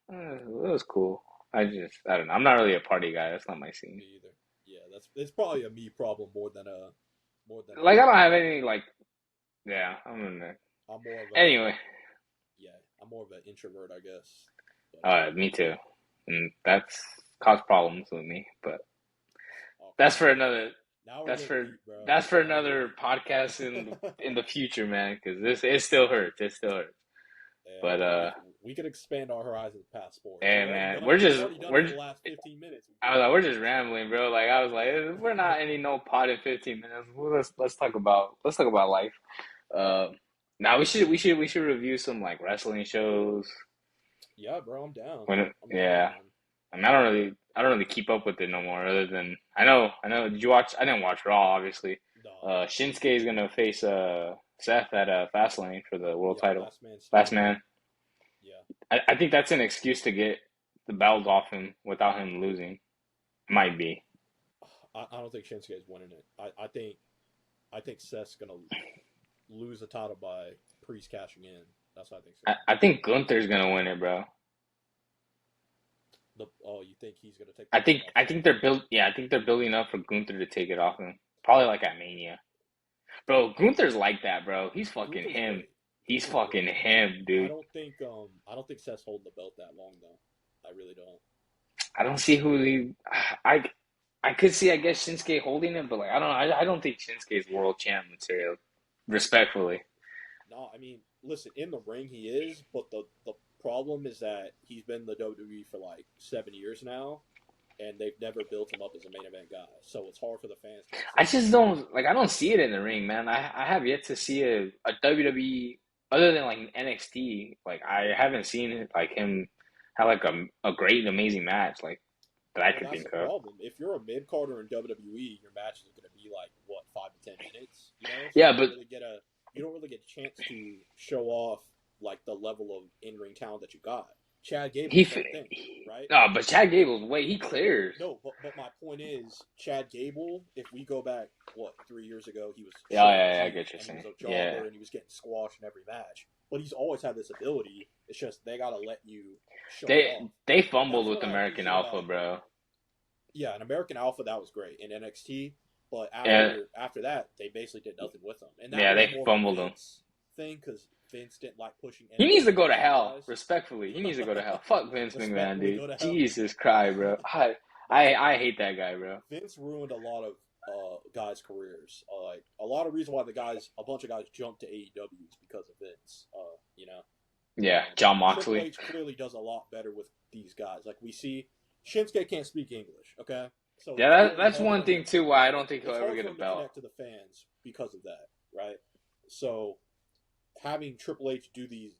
It was cool. I don't know. I'm not really a party guy. That's not my scene. me either. Yeah, it's probably a me problem more than Like I don't have any like. Yeah, I'm in there. I'm more of a Anyway, yeah, I'm more of an introvert, I guess. But, me too, and that's caused problems with me. But oh, that's for another. now we're That's getting for deep, bro. that's for Now we're another podcast in the future, man. Because this it still hurts. It still hurts. yeah, But bro, we could expand our horizons past sports. hey, We've already man, done we're it. We've just already done we're. it for the last 15 minutes. I was like, we're just rambling, bro. Like I was like, we're not any no pod in 15 minutes. Well, let's talk about life. Uh, now we should review some like wrestling shows. Yeah, bro, I'm down. I'm down, Yeah. man. I mean, I don't really keep up with it no more. Other than I know. Did you watch? I didn't watch Raw, obviously. No, Shinsuke is gonna face Seth at Fastlane for the world Yeah, title. last man Last standing. man. Yeah. I think that's an excuse to get the belt off him without him losing. Might be. I don't think Shinsuke's winning it. I think Seth's gonna lose the title by Priest cashing in. That's what I think's gonna I happen. think Gunther's gonna win it, bro. You think he's gonna take the belt off I think Seth? they're build yeah, I think they're building up for Gunther to take it off him. Probably like at Mania. Bro, Gunther's like that, bro. He's fucking Gunther's him. great. He's Gunther's fucking great. him, I dude. don't think I don't think Seth's holding the belt that long though. I really don't. I don't see who he I I could see I guess Shinsuke holding it, but like I don't think Shinsuke's world champ material. Respectfully. No, I mean, listen, in the ring he is, but the problem is that he's been in the WWE for like 7 years now, and they've never built him up as a main event guy. So it's hard for the fans to I accept just that. don't like. I don't see it in the ring, man. I have yet to see a WWE other than like NXT. Like I haven't seen it like him have like a great amazing match like that I Well, could that's think the of. problem. If you're a mid carder in WWE, your match is going to be like what 5 to 10 minutes, so Yeah, but you don't really get a chance to show off like the level of in ring talent that you got. Chad Gable, he, same thing, right? no, but Chad Gable's way he clears. No, but my point is, Chad Gable. If we go back, what 3 years ago, he was Yeah, short and yeah, yeah, I huge, get what you're and he was saying. a Yeah, jobber, and he was getting squashed in every match. But he's always had this ability. It's just they gotta let you show it off. they fumbled That's with what I American appreciate Alpha, about bro. yeah, in American Alpha that was great in NXT, but Yeah, after that they basically did nothing with him, and that yeah, was they more of a fumbled him. Vince thing because Vince didn't like pushing He needs to NXT go to American hell. guys. Respectfully, he needs to go to hell. Fuck Vince McMahon, Respectfully, dude. go to hell. Jesus Christ, bro. Nah, I hate that guy, bro. Vince ruined a lot of guys' careers. Like a lot of reason why a bunch of guys jumped to AEW is because of Vince. Yeah, John Triple Moxley. H clearly does a lot better with these guys. Like we see, Shinsuke can't speak English. Okay, so Yeah, it's really that's hard for one him to thing too why I don't think he'll it's ever hard get for a him to belt. connect to the fans because of that, right? So having Triple H do these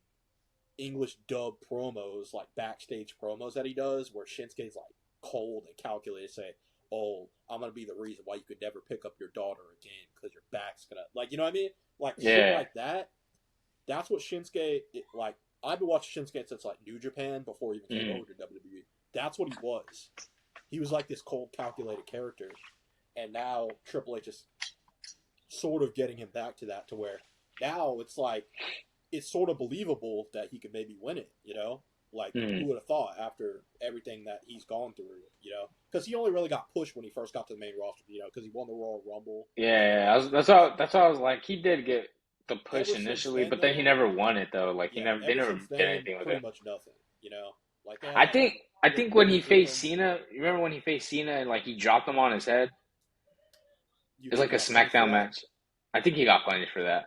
English dub promos, like backstage promos that he does, where Shinsuke's like cold and calculated, say, "Oh, I'm gonna be the reason why you could never pick up your daughter again because your back's gonna like," you know what I mean? Like shit Yeah. like that. That's what like. I've been watching Shinsuke since like New Japan before he even came Mm. over to WWE. That's what he was. He was like this cold, calculated character, and now Triple H is sort of getting him back to that, to where now it's like it's sort of believable that he could maybe win it. Like Mm. who would have thought after everything that he's gone through? Because he only really got pushed when he first got to the main roster. Because he won the Royal Rumble. Yeah, Like that's how I was like he did get the push ever since initially, then, but then he though, never won it though. Like yeah, they ever never since did then, anything with pretty it. much nothing. Like they I had think I little think when he gimmies with faced him. Cena, you remember when he faced Cena and like he dropped him on his head? You It was think like he a got punished for SmackDown that? match. I think he got punished for that.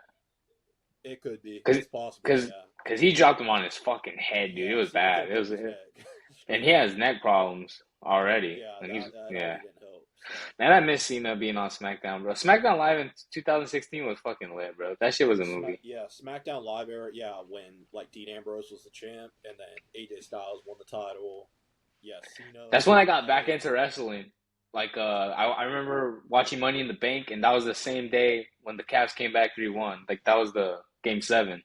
It could be. Cause, It's possible. cause, Yeah. cause he dropped him on his fucking head, dude. It Yeah. was Cena could bad. have broke his neck. And Straight he up. has neck problems already. Yeah. And That yeah. already didn't help. So. Man, I miss Cena being on SmackDown, bro. SmackDown Live in 2016 was fucking lit, bro. That shit was a movie. SmackDown Live era, when like Dean Ambrose was the champ and then AJ Styles won the title. Yeah, Cena. That's when I got back Edge. into wrestling. Like, I remember watching Money in the Bank, and that was the same day when the Cavs came back 3-1. Like, that was the game 7.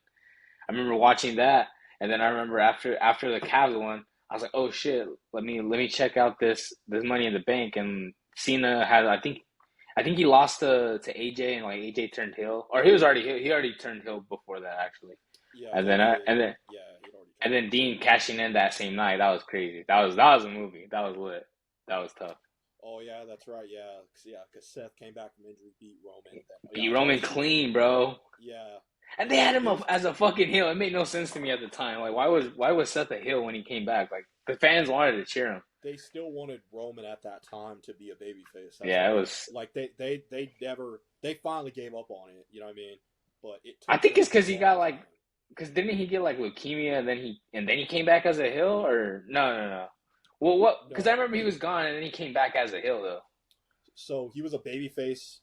I remember watching that, and then I remember after the Cavs won, I was like, oh shit, let me check out this Money in the Bank. And Cena had, I think he lost to AJ, and like AJ turned heel, or he already turned heel before that actually. Yeah, And then then he I did. and then Yeah, he'd already and turned then heel. Dean cashing in that same night. That was crazy. That was a movie. That was lit. That was tough. Oh yeah, that's right. Because Seth came back from injury, beat Roman. Beat Roman clean, bro. Yeah, And they had him as a fucking heel. It made no sense to me at the time. Like, why was Seth a heel when he came back? Like, the fans wanted to cheer him. they still wanted Roman at that time to be a babyface. That's Yeah, why, it was. like they finally gave up on it. You know what I mean? But it I took think them it's because a he long got like, time. because didn't he get like leukemia and then he came back as a heel or no. Well, what? Because I No, remember he was gone and then he came back as a heel though. so he was a babyface,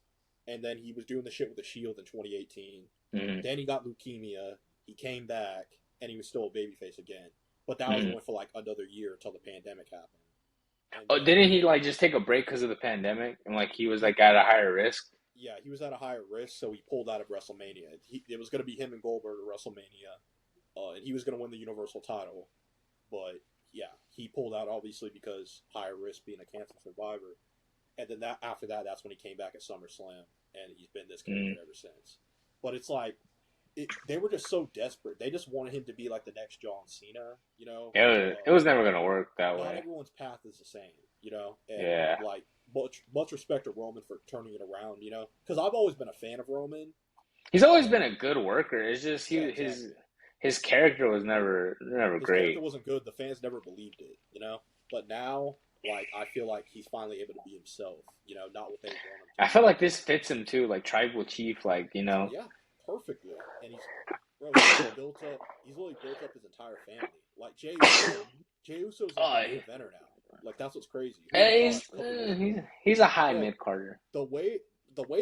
and then he was doing the shit with the Shield in 2018. Mm-hmm. Then he got leukemia. He came back, and he was still a babyface again. But that was Mm-hmm. only for like another year until the pandemic happened. And Oh, then didn't he like just take a break because of the pandemic and like he was like at a higher risk? yeah, he was at a higher risk, so he pulled out of WrestleMania. It was going to be him and Goldberg at WrestleMania, and he was going to win the Universal title. But yeah, he pulled out obviously because higher risk being a cancer survivor. And then after that, that's when he came back at SummerSlam, and he's been this character ever since. But it's like they were just so desperate. They just wanted him to be like the next John Cena, you know. It was never gonna work that Not way. everyone's path is the same, you know. And Yeah. like much respect to Roman for turning it around, you know, because I've always been a fan of Roman. He's always been a good worker. It's just Yeah, exactly. his character was never His character great. wasn't good. The fans never believed it, you know. But now, like, I feel like he's finally able to be himself, you know, not what they want him to I feel be. like this fits him too, like tribal chief, like you know. Yeah, perfectly. And he's literally built up. He's literally built up his entire family. Like Jey Uso's like Oh, the main eventer now. Like that's what's crazy. Who would have he's thought a couple years ago? he's a high Bro, mid Carter. the way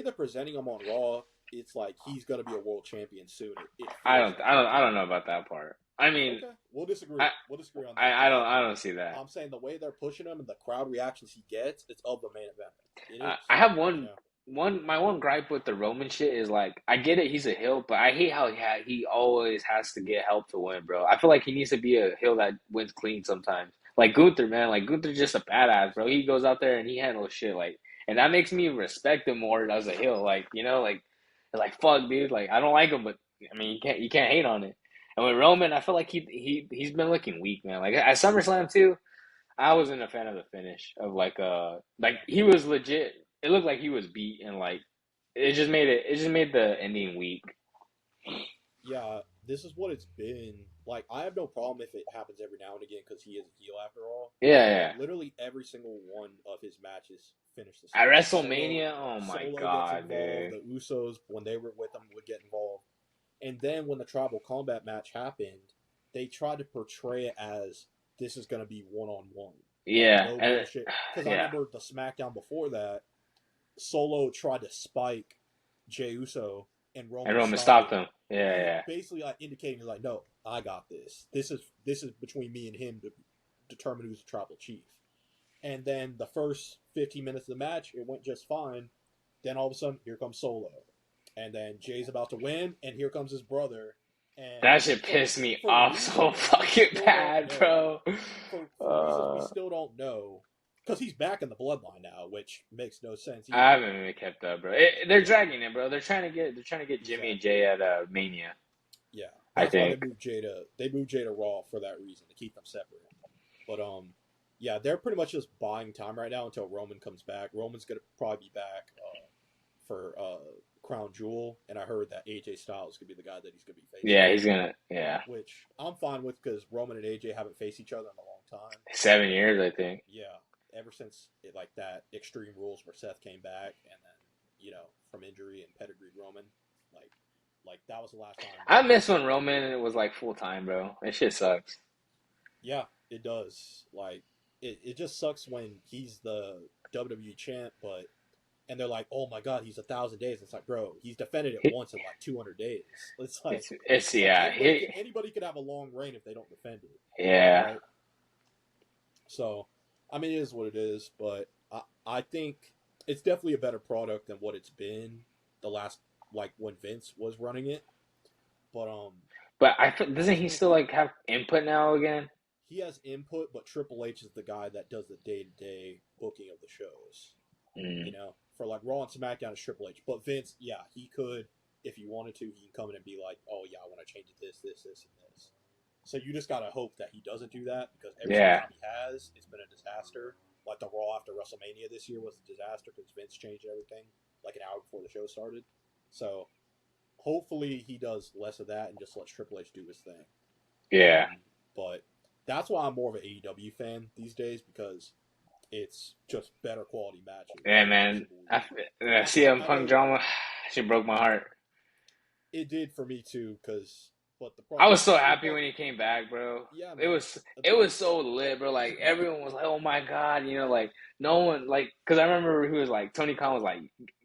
they're presenting him on Raw, it's like he's gonna be a world champion soon. It I feels don't like I don't it. I don't know about that part. I mean, Okay, we'll disagree. I We'll disagree on that. But I don't see that. I'm saying the way they're pushing him and the crowd reactions he gets, it's of the main event. It is. I have You know. one gripe with the Roman shit is like I get it, he's a heel, but I hate how he always has to get help to win, bro. I feel like he needs to be a heel that wins clean sometimes. Like Gunther, man, like Gunther's just a badass, bro. He goes out there and he handles shit, like, and that makes me respect him more as a heel, like you know, like fuck, dude, like I don't like him, but I mean you can't hate on it. And with Roman, I feel like he's been looking weak, man. Like at SummerSlam too. I wasn't a fan of the finish of like he was legit. It looked like he was beat and like it just made the ending weak. Yeah, this is what it's been. Like, I have no problem if it happens every now and again because he is a heel after all. Yeah, But yeah. literally every single one of his matches finished the At same. WrestleMania, oh my Solo gets god, involved. dude. The Usos, when they were with him, would get involved. And then when the Tribal Combat match happened, they tried to portray it as this is going to be one on one. Like, Yeah, no and bullshit. Because I yeah, remember the SmackDown before that, Solo tried to spike Jey Uso, and and Roman Roman stopped stopped it. him. Yeah, He yeah, basically like indicating like, no, I got this. This is between me and him to determine who's the tribal chief. And then the first 15 minutes of the match, it went just fine. Then all of a sudden, here comes Solo, and then Jay's about to win, and here comes his brother. And that shit pissed me off so reasons we fucking still bad, don't know, bro. for reasons we Uh, still don't know, because he's back in the bloodline now, which makes no sense I either. haven't even kept up, bro. They're dragging it, bro. They're trying to get Jimmy and Exactly. Jay at Mania. Yeah, I that's why think. they moved Jay to Raw for that reason, to keep them separate. But yeah, they're pretty much just buying time right now until Roman comes back. Roman's gonna probably be back for Crown Jewel, and I heard that AJ Styles could be the guy that he's gonna be facing, Yeah, he's gonna. Yeah, which I'm fine with because Roman and AJ haven't faced each other in a long time. 7 years, I think. Yeah, ever since like that Extreme Rules where Seth came back, and then from injury and pedigreed Roman, like that was the last time. I miss when Roman was like full time, bro. That shit sucks. Yeah, it does. Like it just sucks when he's the WWE champ, and they're like, "Oh my God, he's 1,000 days." It's like, bro, he's defended it once in like 200 days. It's It's like yeah. anybody could have a long reign if they don't defend it, Yeah. right? So, I mean, it is what it is, but I think it's definitely a better product than what it's been the last like when Vince was running it. But But doesn't he still still think like have input now again? he has input, but Triple H is the guy that does the day-to-day booking of the shows. Mm. For like Raw and SmackDown is Triple H. But Vince, yeah, he could, if he wanted to, he can come in and be like, oh yeah, I want to change it this, this, this, and this. So you just gotta hope that he doesn't do that, because every single Yeah. time he has, it's been a disaster. Like the Raw after WrestleMania this year was a disaster because Vince changed everything like an hour before the show started. So hopefully he does less of that and just lets Triple H do his thing. Yeah. But that's why I'm more of an AEW fan these days, because it's just better quality matches. Yeah, man. CM Punk drama, she broke my heart. It did for me too, but the I problem was so CM happy Punk, when he came back, bro. yeah, It man, was it was so lit, bro. Like everyone was like, "Oh my god," like no one like because I remember he was like Tony Khan was like,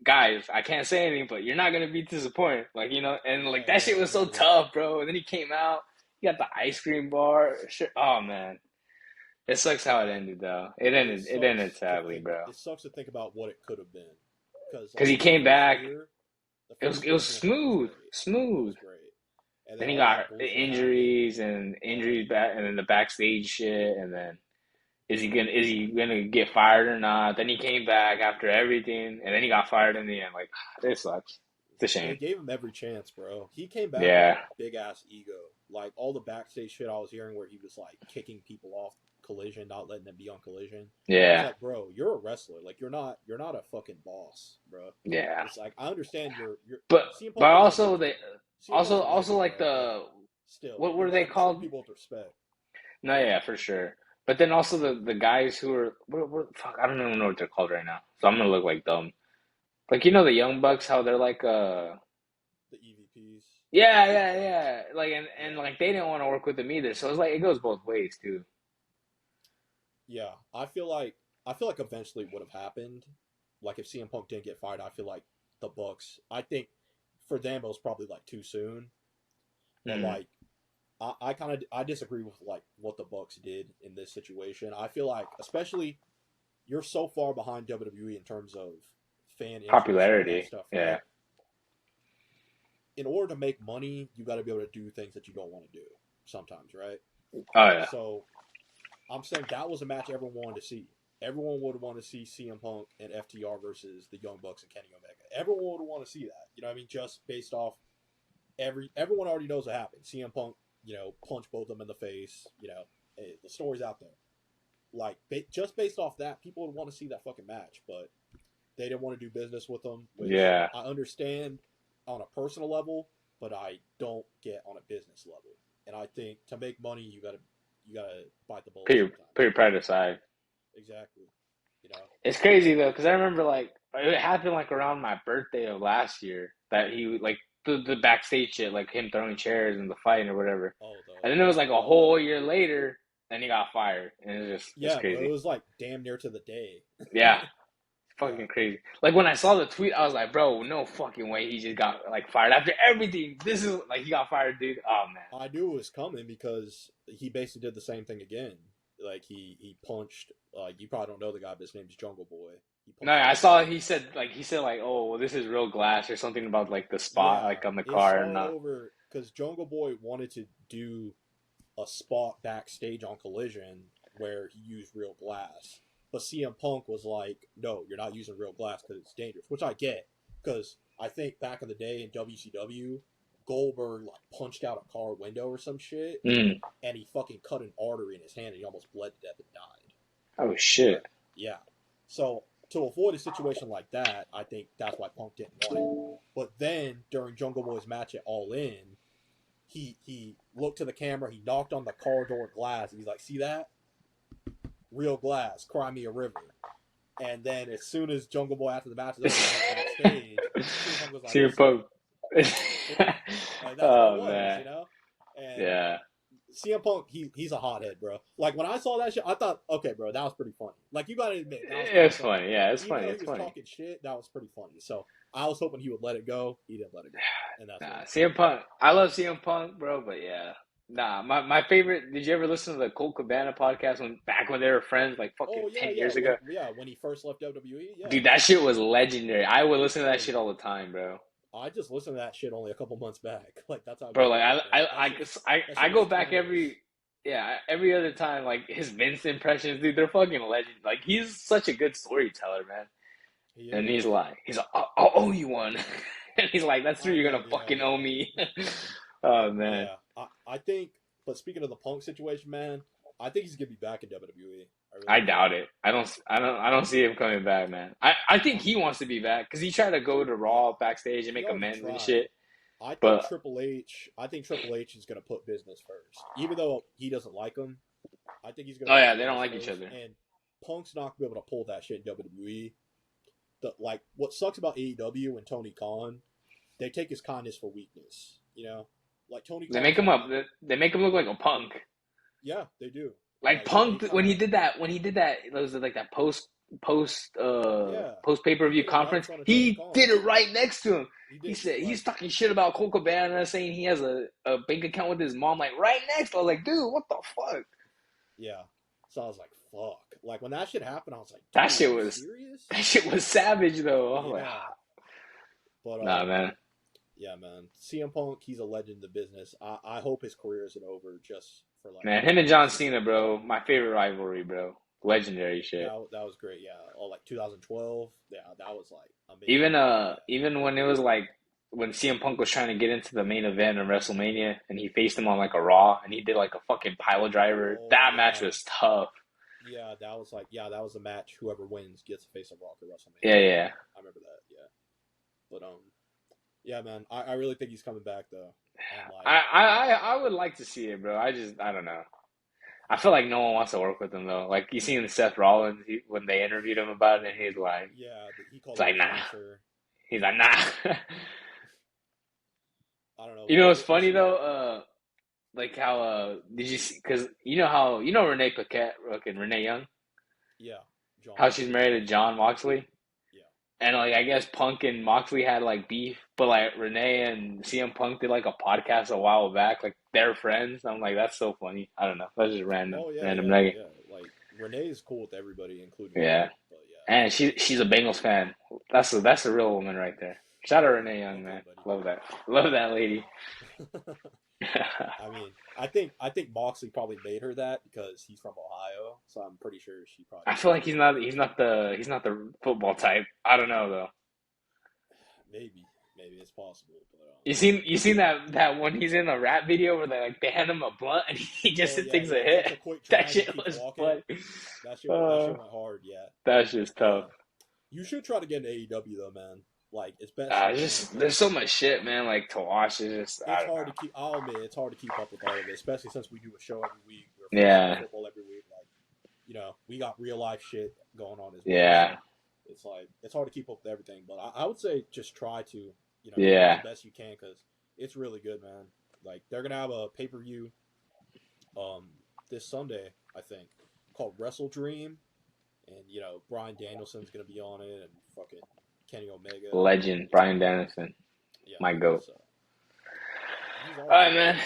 "Guys, I can't say anything, but you're not gonna be disappointed." Like and like that yeah, shit I was so remember that. tough, bro. And then he came out, he got the ice cream bar. Shit. Oh man, it sucks how it ended though. It ended sadly, bro. It sucks to think about what it could have been, because because Because like he the came first back. year, the It was first it year was CM Punk was smooth, great. It smooth. was great, and then Then he all got that the bullshit happened. injuries and injuries back, and then the backstage shit, and then is he gonna get fired or not? Then he came back after everything, and then he got fired in the end. Like this sucks. It's a They shame. gave him every chance, bro. He came back with Yeah, like a big ass ego. Like all the backstage shit I was hearing where he was like kicking people off Collision, not letting them be on Collision. It's yeah, like, bro, you're a wrestler. Like you're not a fucking boss, bro. yeah. It's like I understand you're But CM but Punk is a also legend, they bro. CM Punk's also a also legend, like bro. But the still, what you were they gotta treat called? people with respect. No, yeah, for sure. But then also the guys who are fuck, I don't even know what they're called right now. So I'm gonna look like dumb. Like the Young Bucks, how they're like The EVPs. yeah. Like and Yeah. like they didn't want to work with them either. So it's like it goes both ways too. Yeah. I feel like eventually it would have happened. Like if CM Punk didn't get fired, I feel like the Bucks. I think for them it was probably like too soon. But Mm. like I disagree with like what the Bucks did in this situation. I feel like especially you're so far behind WWE in terms of fan interest and all that Popularity. stuff, Yeah. right? In order to make money, you got to be able to do things that you don't want to do sometimes, right? Oh yeah. So I'm saying that was a match everyone wanted to see. Everyone would want to see CM Punk and FTR versus the Young Bucks and Kenny Omega. Everyone would want to see that. You know what I mean? Just based off everyone already knows what happened. CM Punk, punched both of them in the face. The story's out there. Like just based off that, people would want to see that fucking match, but they didn't want to do business with them, which Yeah. I understand on a personal level, but I don't get on a business level. And I think to make money, you gotta bite the bullet Put sometimes. your pride aside. Exactly. You know. It's crazy though, because I remember like it happened like around my birthday of last year that he like the backstage shit, like him throwing chairs in the fight or whatever. Oh, And then it the was like a Halloween one. whole year later, then he got fired, and it's Yeah, bro. It crazy. was like damn near to the day. Yeah, Yeah. fucking crazy. Like when I saw the tweet, I was like, bro, no fucking way, he just got like fired after everything. This is like he got fired, dude. Oh man. I knew it was coming because he basically did the same thing again. Like he punched. You probably don't know the guy, but his name's Jungle Boy. He No, punched I Jungle saw Boy. he said like, oh, well, this is real glass or something about like the spot Yeah, like on the it's car and all not. over because Jungle Boy wanted to do a spot backstage on Collision where he used real glass, but CM Punk was like, "No, you're not using real glass because it's dangerous," which I get because I think back in the day in WCW, Goldberg like punched out a car window or some shit, Mm. and he fucking cut an artery in his hand and he almost bled to death and died. Oh shit. Yeah. So to avoid a situation like that, I think that's why Punk didn't want it. But then during Jungle Boy's match at All In, he looked to the camera, he knocked on the car door glass, and he's like, "See that? Real glass, cry me a river." And then as soon as Jungle Boy after the match is over, went backstage, CM Punk was like, CM "What's up?" Punk. And that's how it Oh was, man. And Yeah. CM Punk, he's a hothead, bro. Like when I saw that shit, I thought, okay, bro, that was pretty funny. Like you gotta admit, that was kind of It's funny. funny. Yeah, it's Even funny. though he It's was funny. talking shit, that was pretty funny. So I was hoping he would let it go. He didn't let it go, and that's what Nah, happened. CM Punk. I love CM Punk, bro, but yeah. Nah, my favorite. Did you ever listen to the Colt Cabana podcast when they were friends, like fucking Oh yeah, 10 years ago? when he first left WWE, yeah. Dude, that shit was legendary. I would listen to that Oh shit yeah. all the time, bro. I just listened to that shit only a couple months back. Like that's how Bro, good like it is, bro. That I shit go was back timeless. every other time, like his Vince impressions, dude, they're fucking legend. Like he's such a good storyteller, man. He And is. he's like, I'll owe you one. And he's like, that's true, I you're know. gonna Yeah, fucking owe yeah, me. Oh man. yeah. I think. But speaking of the Punk situation, man, I think he's gonna be back in WWE. I really I do. doubt it. I don't see him coming back, man. I think he wants to be back because he tried to go to Yeah, Raw backstage and he make already amends and tried. shit. I think But Triple H. I think Triple H is gonna put business first, even though he doesn't like him. I think he's gonna oh put yeah, they don't business like each first, other. and Punk's not gonna be able to pull that shit in WWE. Like what sucks about AEW and Tony Khan, they take his kindness for weakness. Like Tony They Khan's make him up. not. They make him look like a punk. Yeah, they do. Like Like they Punk kind when he of. did that it was like that Yeah, post pay per he view did it right in conference. front of Tony He Khan. did it right next to him. He He did said he's like talking shit about Colt Cabana, saying he has a bank account with his mom, like right next. I was like, dude, what the fuck? yeah. So I was like, fuck. Like when that shit happened, I was like, That dude, are shit you was serious? that shit was savage though. I was like, Yeah. But Nah, man. yeah, man. CM Punk, he's a legend in the business. I hope his career isn't over just for like Man, him and John Cena, bro. My favorite rivalry, bro. Legendary shit. that was great. Yeah, oh, like 2012. Yeah, that was like amazing. Even when it was like when CM Punk was trying to get into the main event of WrestleMania and he faced him on like a Raw and he did like a fucking pile driver. Oh That match yeah, was tough. yeah. That was a match. Whoever wins gets to face a Rock at WrestleMania. Yeah, yeah. I remember that. Yeah, but yeah, man. I really think he's coming back though. And like, I would like to see it, bro. I don't know. I feel like no one wants to work with him though. Like you seen Seth Rollins when they interviewed him about it, and he's like, yeah, he called it's him like a nah. cancer. He's like nah. I don't know, You man. know what's We'll funny see. though? Like how did you see? Because you know Renee Paquette, fucking Renee Young, Yeah, John how she's Moxley's married to wife. John Moxley, Yeah. and like I guess Punk and Moxley had like beef, but like Renee and CM Punk did like a podcast a while back, like they're friends. I'm like that's so funny. I don't know. That's just random, Oh yeah, random yeah, nugget. yeah. Like Renee is cool with everybody, including Yeah, her. But and she's a Bengals fan. That's a real woman right there. Shout out yeah, Renee Young, okay, man. Love that lady. buddy. I mean, I think Moxley probably made her that because he's from Ohio, so I'm pretty sure she probably I just feel has like a weird opinion. he's not the football type. I don't know though. Maybe it's possible, but You seen that when he's in a rap video where they hand him a blunt and he just oh yeah, takes a yeah, he takes hit. a quick That drag and shit keeps was walking. funny. That Uh, shit went hard. Yeah, that's just tough. yeah. You should try to get into AEW though, man. Like it's best you can There's because so much shit, man. Like to watch is just I it's don't hard know. to keep. I'll admit it's hard to keep up with all of it, especially since we do a show every week. We're following Yeah, football every week. Like we got real life shit going on as well. yeah, So it's like it's hard to keep up with everything. But I would say just try to get it yeah. the best you can because it's really good, man. Like they're gonna have a pay-per-view um this Sunday, I think, called Wrestle Dream, and Bryan Danielson's gonna be on it, and fucking Kenny Omega, and Legend it's Brian gonna be Danielson, yeah, my man. goat. So yeah, he's All always right, been man. good.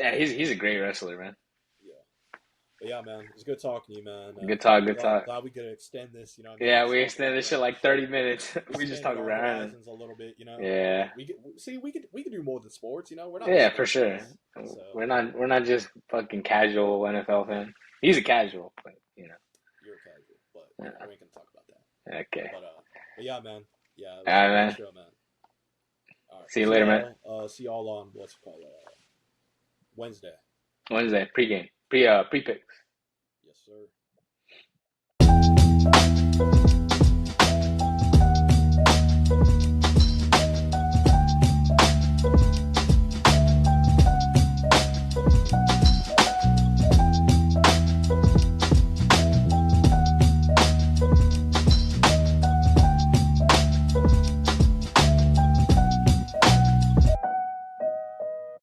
Yeah, he's a great wrestler, man. Yeah, yeah. But yeah, man, it's good talking to you, man. Good talk, good Glad talk. glad we could extend this. Yeah, Just we talking extended about this shit like 30 minutes. We just expanded talked our around. horizons a little bit. Yeah. We could do more than sports. We're not just Yeah, for sports sure. guys. So We're not just fucking casual NFL fan. He's a casual, but you're a casual, but yeah. we ain't gonna talk about that. Okay. But yeah, man. Yeah, it All was right, a man. great show, man. All right, See you later, man. see y'all on what's it called Wednesday. Wednesday pregame, pre picks. Yes, sir.